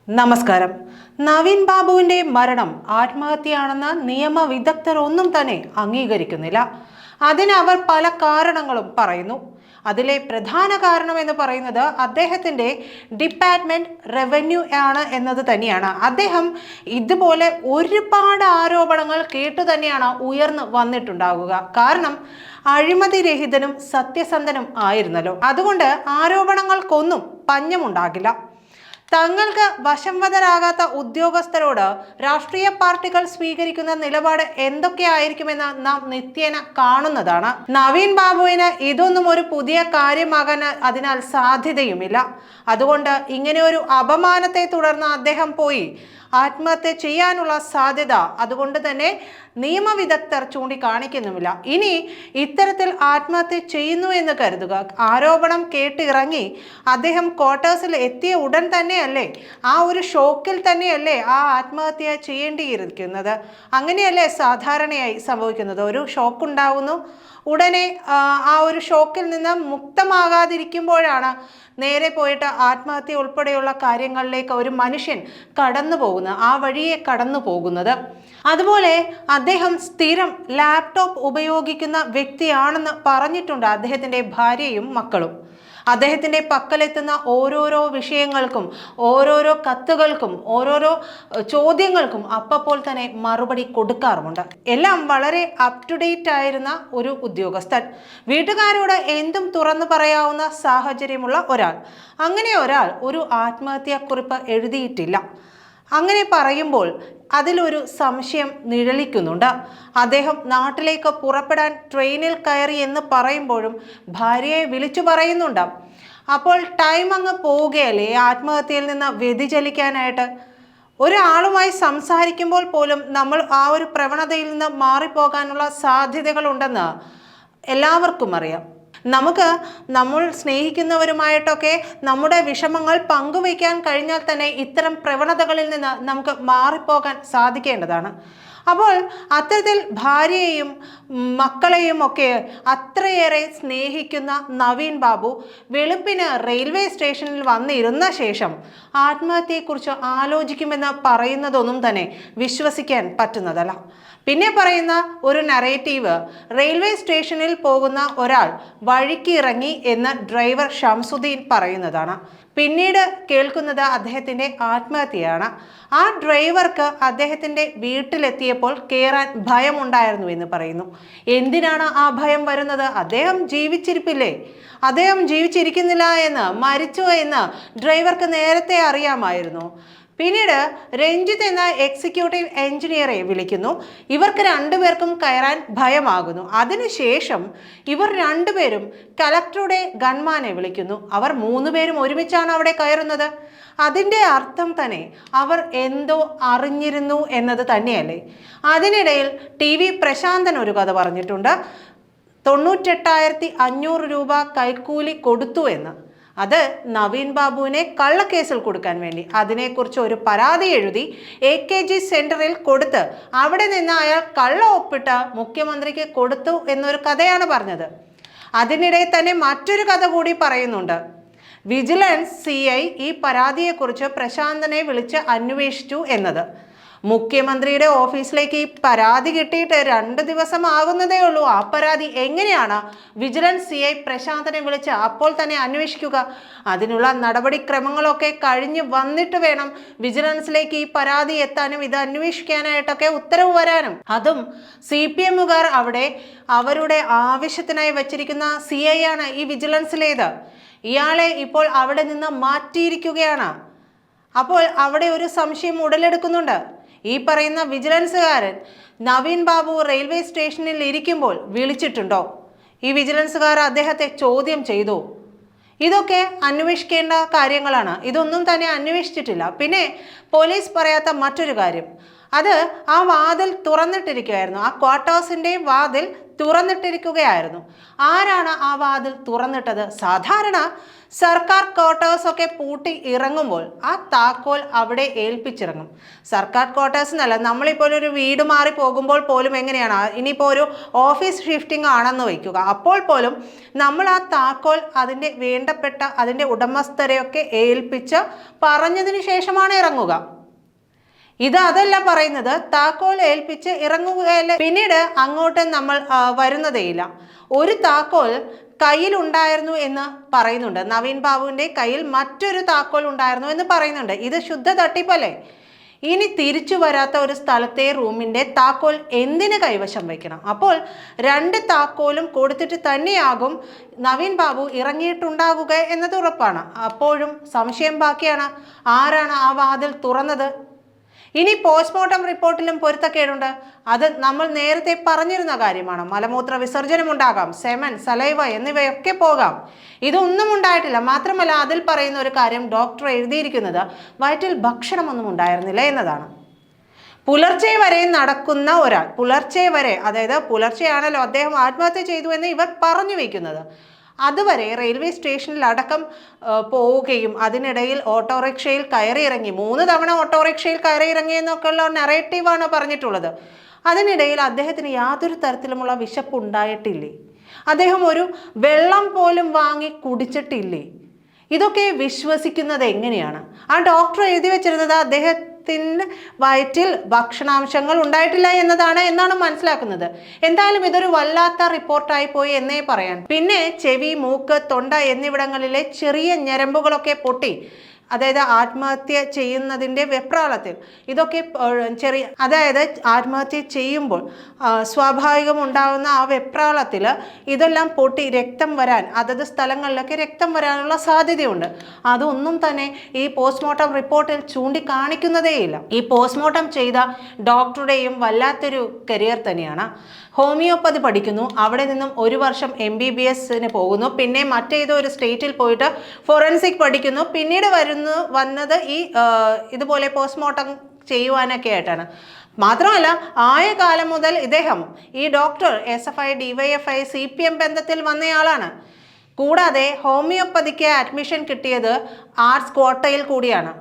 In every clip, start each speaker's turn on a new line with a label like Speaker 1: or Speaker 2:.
Speaker 1: നമസ്കാരം. നവീൻ ബാബുവിന്റെ മരണം ആത്മഹത്യയാണെന്ന് നിയമവിദഗ്ധർ ഒന്നും തന്നെ അംഗീകരിക്കുന്നില്ല. അതിന് അവർ പല കാരണങ്ങളും പറയുന്നു. അതിലെ പ്രധാന കാരണം എന്ന് പറയുന്നത് അദ്ദേഹത്തിന്റെ ഡിപ്പാർട്ട്മെന്റ് റവന്യൂ ആണ് എന്നത് തന്നെയാണ്. അദ്ദേഹം ഇതുപോലെ ഒരുപാട് ആരോപണങ്ങൾ കേട്ടു തന്നെയാണ് ഉയർന്നു വന്നിട്ടുണ്ടാകുക. കാരണം അഴിമതി രഹിതനും സത്യസന്ധനും ആയിരുന്നല്ലോ. അതുകൊണ്ട് ആരോപണങ്ങൾക്കൊന്നും പഞ്ഞമുണ്ടാകില്ല. തങ്ങൾക്ക് വശംവദരാകാത്ത ഉദ്യോഗസ്ഥരോട് രാഷ്ട്രീയ പാർട്ടികൾ സ്വീകരിക്കുന്ന നിലപാട് എന്തൊക്കെയായിരിക്കുമെന്ന് നാം നിത്യേന കാണുന്നതാണ്. നവീൻ ബാബുവിന് ഇതൊന്നും ഒരു പുതിയ കാര്യമാകാൻ അതിനാൽ സാധ്യതയുമില്ല. അതുകൊണ്ട് ഇങ്ങനെ ഒരു അപമാനത്തെ തുടർന്ന് അദ്ദേഹം പോയി ആത്മഹത്യ ചെയ്യാനുള്ള സാധ്യത അതുകൊണ്ട് തന്നെ നിയമവിദഗ്ധർ ചൂണ്ടിക്കാണിക്കുന്നുമില്ല. ഇനി ഇത്തരത്തിൽ ആത്മഹത്യ ചെയ്യുന്നു എന്ന് കരുതുക. ആരോപണം കേട്ടിറങ്ങി അദ്ദേഹം ക്വാർട്ടേഴ്സിൽ എത്തിയ ഉടൻ തന്നെയല്ലേ, ആ ഒരു ഷോക്കിൽ തന്നെയല്ലേ ആ ആത്മഹത്യ ചെയ്യേണ്ടിയിരിക്കുന്നത്. അങ്ങനെയല്ലേ സാധാരണയായി സംഭവിക്കുന്നത്. ഒരു ഷോക്ക് ഉണ്ടാകുന്നു, ഉടനെ ആ ഒരു ഷോക്കിൽ നിന്ന് മുക്തമാകാതിരിക്കുമ്പോഴാണ് നേരെ പോയിട്ട് ആത്മഹത്യ ഉൾപ്പെടെയുള്ള കാര്യങ്ങളിലേക്ക് ഒരു മനുഷ്യൻ കടന്നു പോകുന്നത്, ആ വഴിയെ കടന്നു പോകുന്നത്. അതുപോലെ അദ്ദേഹം സ്ഥിരം ലാപ്ടോപ്പ് ഉപയോഗിക്കുന്ന വ്യക്തിയാണെന്ന് പറഞ്ഞിട്ടുണ്ട് അദ്ദേഹത്തിൻ്റെ ഭാര്യയും മക്കളും. അദ്ദേഹത്തിൻ്റെ പക്കലെത്തുന്ന ഓരോരോ വിഷയങ്ങൾക്കും ഓരോരോ കത്തുകൾക്കും ഓരോരോ ചോദ്യങ്ങൾക്കും അപ്പോൾ തന്നെ മറുപടി കൊടുക്കാറുമുണ്ട്. എല്ലാം വളരെ അപ് ടു ഡേറ്റ് ആയിരുന്ന ഒരു ഉദ്യോഗസ്ഥൻ, വീട്ടുകാരോട് എന്തും തുറന്നു പറയാവുന്ന സാഹചര്യമുള്ള ഒരാൾ. അങ്ങനെ ഒരാൾ ഒരു ആത്മഹത്യാക്കുറിപ്പ് എഴുതിയിട്ടില്ല. അങ്ങനെ പറയുമ്പോൾ അതിലൊരു സംശയം നിഴലിക്കുന്നുണ്ട്. അദ്ദേഹം നാട്ടിലേക്ക് പുറപ്പെടാൻ ട്രെയിനിൽ കയറി എന്ന് പറയുമ്പോഴും ഭാര്യയെ വിളിച്ചു പറയുന്നുണ്ട്. അപ്പോൾ ടൈം അങ്ങ് പോവുകയല്ലേ ആത്മഹത്യയിൽ നിന്ന് വ്യതിചലിക്കാനായിട്ട്. ഒരാളുമായി സംസാരിക്കുമ്പോൾ പോലും നമ്മൾ ആ ഒരു പ്രവണതയിൽ നിന്ന് മാറിപ്പോകാനുള്ള സാധ്യതകളുണ്ടെന്ന് എല്ലാവർക്കും അറിയാം. നമ്മൾ സ്നേഹിക്കുന്നവരുമായിട്ടൊക്കെ നമ്മുടെ വിഷമങ്ങൾ പങ്കുവയ്ക്കാൻ കഴിഞ്ഞാൽ തന്നെ ഇത്തരം പ്രവണതകളിൽ നിന്ന് നമുക്ക് മാറിപ്പോകാൻ സാധിക്കേണ്ടതാണ്. അപ്പോൾ അത്തരത്തിൽ ഭാര്യയെയും മക്കളെയും ഒക്കെ അത്രയേറെ സ്നേഹിക്കുന്ന നവീൻ ബാബു വെളുപ്പിന് റെയിൽവേ സ്റ്റേഷനിൽ വന്നിരുന്ന ശേഷം ആത്മഹത്യയെക്കുറിച്ച് ആലോചിക്കുമെന്ന് പറയുന്നതൊന്നും തന്നെ വിശ്വസിക്കാൻ പറ്റുന്നതല്ല. പിന്നെ പറയുന്ന ഒരു നറേറ്റീവ്, റെയിൽവേ സ്റ്റേഷനിൽ പോകുന്ന ഒരാൾ വഴിക്ക് ഇറങ്ങി എന്ന് ഡ്രൈവർ ഷംസുദ്ദീൻ പറയുന്നതാണ്. പിന്നീട് കേൾക്കുന്നത് അദ്ദേഹത്തിൻ്റെ ആത്മഹത്യയാണ്. ആ ഡ്രൈവർക്ക് അദ്ദേഹത്തിൻ്റെ വീട്ടിലെത്തിയപ്പോൾ കയറാൻ ഭയമുണ്ടായിരുന്നു എന്ന് പറയുന്നു. എന്തിനാണ് ആ ഭയം വരുന്നത്? അദ്ദേഹം ജീവിച്ചിരിപ്പില്ലേ? അദ്ദേഹം ജീവിച്ചിരിക്കുന്നില്ല എന്ന്, മരിച്ചു എന്ന് ഡ്രൈവർക്ക് നേരത്തെ അറിയാമായിരുന്നു. പിന്നീട് രഞ്ജിത്ത് എന്ന എക്സിക്യൂട്ടീവ് എഞ്ചിനീയറെ വിളിക്കുന്നു. ഇവർക്ക് രണ്ടുപേർക്കും കയറാൻ ഭയമാകുന്നു. അതിനുശേഷം ഇവർ രണ്ടുപേരും കലക്ടറുടെ ഗൺമാനെ വിളിക്കുന്നു. അവർ മൂന്നുപേരും ഒരുമിച്ചാണ് അവിടെ കയറുന്നത്. അതിൻ്റെ അർത്ഥം തന്നെ അവർ എന്തോ അറിഞ്ഞിരുന്നു എന്നത് തന്നെയല്ലേ. അതിനിടയിൽ TV പ്രശാന്തൻ ഒരു കഥ പറഞ്ഞിട്ടുണ്ട്. 98,500 രൂപ കൈക്കൂലി കൊടുത്തു എന്ന്. അത് നവീൻ ബാബുവിനെ കള്ളക്കേസിൽ കൊടുക്കാൻ വേണ്ടി അതിനെക്കുറിച്ച് ഒരു പരാതി എഴുതി AKG സെന്ററിൽ കൊടുത്ത് അവിടെ നിന്ന് അയാൾ കള്ള ഒപ്പിട്ട് മുഖ്യമന്ത്രിക്ക് കൊടുത്തു എന്നൊരു കഥയാണ് പറഞ്ഞത്. അതിനിടെ തന്നെ മറ്റൊരു കഥ കൂടി പറയുന്നുണ്ട്. വിജിലൻസ് CI ഈ പരാതിയെക്കുറിച്ച് പ്രശാന്തനെ വിളിച്ച് അന്വേഷിച്ചു എന്നത്. മുഖ്യമന്ത്രിയുടെ ഓഫീസിലേക്ക് ഈ പരാതി കിട്ടിയിട്ട് 2 ദിവസം ആകുന്നതേ ഉള്ളൂ. ആ പരാതി എങ്ങനെയാണ് വിജിലൻസ് CI പ്രശാന്തനെ വിളിച്ച് അപ്പോൾ തന്നെ അന്വേഷിക്കുക? അതിനുള്ള നടപടിക്രമങ്ങളൊക്കെ കഴിഞ്ഞ് വന്നിട്ട് വേണം വിജിലൻസിലേക്ക് ഈ പരാതി എത്താനും ഇത് അന്വേഷിക്കാനായിട്ടൊക്കെ ഉത്തരവ് വരാനും. അതും CPM-കാർ അവിടെ അവരുടെ ആവശ്യത്തിനായി വച്ചിരിക്കുന്ന CI ആണ് ഈ വിജിലൻസിലേത്. ഇയാളെ ഇപ്പോൾ അവിടെ നിന്ന് മാറ്റിയിരിക്കുകയാണ്. അപ്പോൾ അവിടെ ഒരു സംശയം ഉടലെടുക്കുന്നുണ്ട്. ഈ പറയുന്ന വിജിലൻസുകാരൻ നവീൻ ബാബു റെയിൽവേ സ്റ്റേഷനിൽ ഇരിക്കുമ്പോൾ വിളിച്ചിട്ടുണ്ടോ? ഈ വിജിലൻസുകാർ അദ്ദേഹത്തെ ചോദ്യം ചെയ്തു? ഇതൊക്കെ അന്വേഷിക്കേണ്ട കാര്യങ്ങളാണ്. ഇതൊന്നും തന്നെ അന്വേഷിച്ചിട്ടില്ല. പിന്നെ പോലീസ് പറയാത്ത മറ്റൊരു കാര്യം, അത് ആ വാതിൽ തുറന്നിട്ടിരിക്കുകയായിരുന്നു. ആ ക്വാർട്ടേഴ്സിൻ്റെ വാതിൽ തുറന്നിട്ടിരിക്കുകയായിരുന്നു. ആരാണ് ആ വാതിൽ തുറന്നിട്ടത്? സാധാരണ സർക്കാർ ക്വാർട്ടേഴ്സൊക്കെ പൂട്ടി ഇറങ്ങുമ്പോൾ ആ താക്കോൽ അവിടെ ഏൽപ്പിച്ചിറങ്ങും. സർക്കാർ ക്വാർട്ടേഴ്സ് എന്നല്ല, നമ്മളിപ്പോൾ ഒരു വീട് മാറി പോകുമ്പോൾ പോലും എങ്ങനെയാണ്, ഇനിയിപ്പോൾ ഒരു ഓഫീസ് ഷിഫ്റ്റിംഗ് ആണെന്ന് വയ്ക്കുക, അപ്പോൾ പോലും നമ്മൾ ആ താക്കോൽ അതിൻ്റെ വേണ്ടപ്പെട്ട അതിൻ്റെ ഉടമസ്ഥരെയൊക്കെ ഏൽപ്പിച്ച് പറഞ്ഞതിന് ശേഷമാണ് ഇറങ്ങുക. ഇത് അതല്ല പറയുന്നത്, താക്കോൽ ഏൽപ്പിച്ച് ഇറങ്ങുകയല്ല. പിന്നീട് അങ്ങോട്ട് നമ്മൾ വരുന്നതേയില്ല. ഒരു താക്കോൽ കയ്യിലുണ്ടായിരുന്നു എന്ന് പറയുന്നുണ്ട്. നവീൻ ബാബുവിൻ്റെ കയ്യിൽ മറ്റൊരു താക്കോൽ ഉണ്ടായിരുന്നു എന്ന് പറയുന്നുണ്ട്. ഇത് ശുദ്ധ തട്ടിപ്പല്ലേ? ഇനി തിരിച്ചു വരാത്ത ഒരു സ്ഥലത്തെ റൂമിൻ്റെ താക്കോൽ എന്തിന് കൈവശം വയ്ക്കണം? അപ്പോൾ 2 താക്കോലും കൊടുത്തിട്ട് തന്നെയാകും നവീൻ ബാബു ഇറങ്ങിയിട്ടുണ്ടാകുക എന്നത് ഉറപ്പാണ്. അപ്പോഴും സംശയം ബാക്കിയാണ്, ആരാണ് ആ വാതിൽ തുറന്നത്? ഇനി പോസ്റ്റ്മോർട്ടം റിപ്പോർട്ടിലും പൊരുത്തക്കേടുണ്ട്. അത് നമ്മൾ നേരത്തെ പറഞ്ഞിരുന്ന കാര്യമാണ്. മലമൂത്ര വിസർജനം ഉണ്ടാകാം, സെമൻ, സലൈവ എന്നിവയൊക്കെ പോകാം. ഇതൊന്നും ഉണ്ടായിട്ടില്ല. മാത്രമല്ല അതിൽ പറയുന്ന ഒരു കാര്യം, ഡോക്ടർ എഴുതിയിരിക്കുന്നത് വയറ്റിൽ ഭക്ഷണമൊന്നും ഉണ്ടായിരുന്നില്ല എന്നതാണ്. പുലർച്ചെ വരെ നടക്കുന്ന ഒരാൾ, പുലർച്ചെ വരെ, അതായത് പുലർച്ചെയാണല്ലോ അദ്ദേഹം ആത്മഹത്യ ചെയ്തു എന്ന് ഇവർ പറഞ്ഞു വയ്ക്കുന്നത്, അതുവരെ റെയിൽവേ സ്റ്റേഷനിൽ അടക്കം പോവുകയും അതിനിടയിൽ ഓട്ടോറിക്ഷയിൽ കയറി ഇറങ്ങി, 3 തവണ ഓട്ടോറിക്ഷയിൽ കയറി ഇറങ്ങി എന്നൊക്കെയുള്ള നറേറ്റീവാണ് പറഞ്ഞിട്ടുള്ളത്. അതിനിടയിൽ അദ്ദേഹത്തിന് യാതൊരു തരത്തിലുമുള്ള വിശപ്പ് ഉണ്ടായിട്ടില്ലേ? അദ്ദേഹം ഒരു വെള്ളം പോലും വാങ്ങി കുടിച്ചിട്ടില്ലേ? ഇതൊക്കെ വിശ്വസിക്കുന്നത് എങ്ങനെയാണ്? ആ ഡോക്ടർ എഴുതി വെച്ചിരുന്നത് അദ്ദേഹത്തിൻ്റെ വയറ്റിൽ ഭക്ഷണാംശങ്ങൾ ഉണ്ടായിട്ടില്ല എന്നാണ് മനസ്സിലാക്കുന്നത്. എന്തായാലും ഇതൊരു വല്ലാത്ത റിപ്പോർട്ടായി പോയി എന്നേ പറയാൻ. പിന്നെ ചെവി, മൂക്ക്, തൊണ്ട എന്നിവിടങ്ങളിലെ ചെറിയ ഞരമ്പുകളൊക്കെ പൊട്ടി, അതായത് ആത്മഹത്യ ചെയ്യുന്നതിൻ്റെ വെപ്രാളത്തിൽ ഇതൊക്കെ അതായത് ആത്മഹത്യ ചെയ്യുമ്പോൾ സ്വാഭാവികം ഉണ്ടാകുന്ന ആ വെപ്രാളത്തിൽ ഇതെല്ലാം പൊട്ടി രക്തം വരാൻ, അതത് സ്ഥലങ്ങളിലൊക്കെ രക്തം വരാനുള്ള സാധ്യതയുണ്ട്. അതൊന്നും തന്നെ ഈ പോസ്റ്റ്മോർട്ടം റിപ്പോർട്ടിൽ ചൂണ്ടിക്കാണിക്കുന്നതേയില്ല. ഈ പോസ്റ്റ്മോർട്ടം ചെയ്ത ഡോക്ടറുടെയും വല്ലാത്തൊരു കരിയർ തന്നെയാണ്. ഹോമിയോപ്പതി പഠിക്കുന്നു, അവിടെ നിന്നും 1 വർഷം MBBSന് പോകുന്നു, പിന്നെ മറ്റേതോ ഒരു സ്റ്റേറ്റിൽ പോയിട്ട് ഫോറൻസിക് പഠിക്കുന്നു, പിന്നീട് വന്നത് ഈ ഇതുപോലെ പോസ്റ്റ്മോർട്ടം ചെയ്യുവാനൊക്കെ ആയിട്ടാണ്. മാത്രമല്ല ആയ കാലം മുതൽ ഇദ്ദേഹം ഈ ഡോക്ടർ SFI, DYFI, CPM ബന്ധത്തിൽ വന്നയാളാണ്. കൂടാതെ ഹോമിയോപ്പതിക്ക് അഡ്മിഷൻ കിട്ടിയത് ആർട്സ് ക്വാട്ടയിൽ കൂടിയാണ്.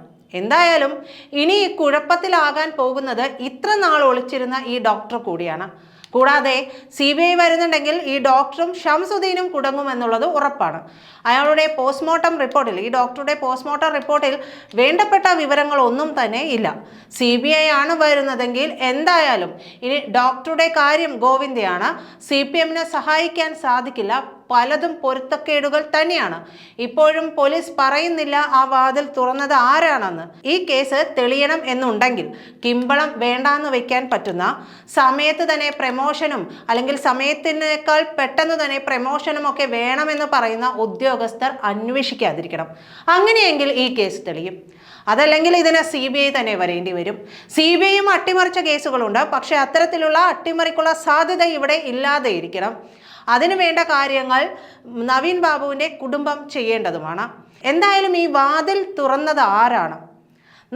Speaker 1: എന്തായാലും ഇനി ഈ കുഴപ്പത്തിലാകാൻ പോകുന്നത് ഇത്ര നാൾ ഒളിച്ചിരുന്ന ഈ ഡോക്ടർ കൂടിയാണ്. കൂടാതെ CBI വരുന്നുണ്ടെങ്കിൽ ഈ ഡോക്ടറും ഷംസുദ്ദീനും കുടുങ്ങുമെന്നുള്ളത് ഉറപ്പാണ്. അയാളുടെ പോസ്റ്റ്മോർട്ടം റിപ്പോർട്ടിൽ, ഈ ഡോക്ടറുടെ പോസ്റ്റ്മോർട്ടം റിപ്പോർട്ടിൽ വേണ്ടപ്പെട്ട വിവരങ്ങളൊന്നും തന്നെ ഇല്ല. CBI ആണ് വരുന്നതെങ്കിൽ എന്തായാലും ഇനി ഡോക്ടറുടെ കാര്യം ഗോവിന്ദയാണ്. CPMനെ സഹായിക്കാൻ സാധിക്കില്ല. പലതും പൊരുത്തക്കേടുകൾ തന്നെയാണ്. ഇപ്പോഴും പോലീസ് പറയുന്നില്ല ആ വാതിൽ തുറന്നത് ആരാണെന്ന്. ഈ കേസ് തെളിയണം എന്നുണ്ടെങ്കിൽ കിമ്പളം വേണ്ടാന്ന് വെക്കാൻ പറ്റുന്ന, സമയത്ത് തന്നെ പ്രമോഷനും അല്ലെങ്കിൽ സമയത്തിനേക്കാൾ പെട്ടെന്ന് തന്നെ പ്രമോഷനും ഒക്കെ വേണമെന്ന് പറയുന്ന ഉദ്യോഗസ്ഥർ അന്വേഷിക്കാതിരിക്കണം. അങ്ങനെയെങ്കിൽ ഈ കേസ് തെളിയും. അതല്ലെങ്കിൽ ഇതിന് CBI തന്നെ വരേണ്ടി വരും. CBIയും അട്ടിമറിച്ച കേസുകളുണ്ട്. പക്ഷെ അത്തരത്തിലുള്ള അട്ടിമറിക്കുള്ള സാധ്യത ഇവിടെ ഇല്ലാതെ ഇരിക്കണം. അതിനു വേണ്ട കാര്യങ്ങൾ നവീൻ ബാബുവിൻ്റെ കുടുംബം ചെയ്യേണ്ടതുമാണ്. എന്തായാലും ഈ വാതിൽ തുറന്നത് ആരാണ്?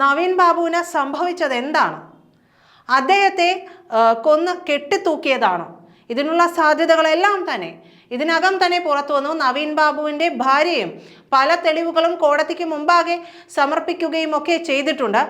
Speaker 1: നവീൻ ബാബുവിന് സംഭവിച്ചത് എന്താണ്? അദ്ദേഹത്തെ കൊന്ന് കെട്ടിത്തൂക്കിയതാണോ? ഇതിനുള്ള സാധ്യതകളെല്ലാം തന്നെ ഇതിനകം തന്നെ പുറത്തു വന്നു. നവീൻ ബാബുവിൻ്റെ ഭാര്യയും പല തെളിവുകളും കോടതിക്ക് മുമ്പാകെ സമർപ്പിക്കുകയും ഒക്കെ ചെയ്തിട്ടുണ്ട്.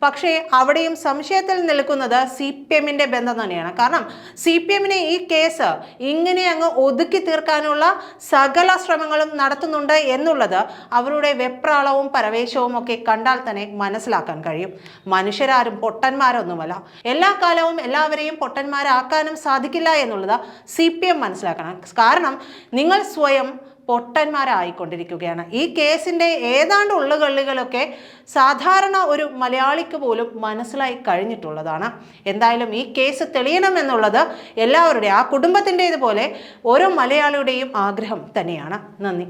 Speaker 1: പക്ഷേ അവിടെയും സംശയത്തിൽ നിൽക്കുന്നത് CPMൻ്റെ ബന്ധം തന്നെയാണ്. കാരണം CPMനെ ഈ കേസ് ഇങ്ങനെ അങ്ങ് ഒതുക്കി തീർക്കാനുള്ള സകല ശ്രമങ്ങളും നടത്തുന്നുണ്ട് എന്നുള്ളത് അവരുടെ വെപ്രാളവും പരവേശവും ഒക്കെ കണ്ടാൽ തന്നെ മനസ്സിലാക്കാൻ കഴിയും. മനുഷ്യരാരും പൊട്ടന്മാരൊന്നുമല്ല. എല്ലാ കാലവും എല്ലാവരെയും പൊട്ടന്മാരാക്കാനും സാധിക്കില്ല എന്നുള്ളത് CPM മനസ്സിലാക്കണം. കാരണം നിങ്ങൾ സ്വയം പൊട്ടന്മാരായിക്കൊണ്ടിരിക്കുകയാണ്. ഈ കേസിൻ്റെ ഏതാണ്ട് ഉള്ളുകള്ളികളൊക്കെ സാധാരണ ഒരു മലയാളിക്ക് പോലും മനസ്സിലായി കഴിഞ്ഞിട്ടുള്ളതാണ്. എന്തായാലും ഈ കേസ് തെളിയണമെന്നുള്ളത് എല്ലാവരുടെയും, ആ കുടുംബത്തിൻ്റേതുപോലെ ഓരോ മലയാളിയുടെയും ആഗ്രഹം തന്നെയാണ്. നന്ദി.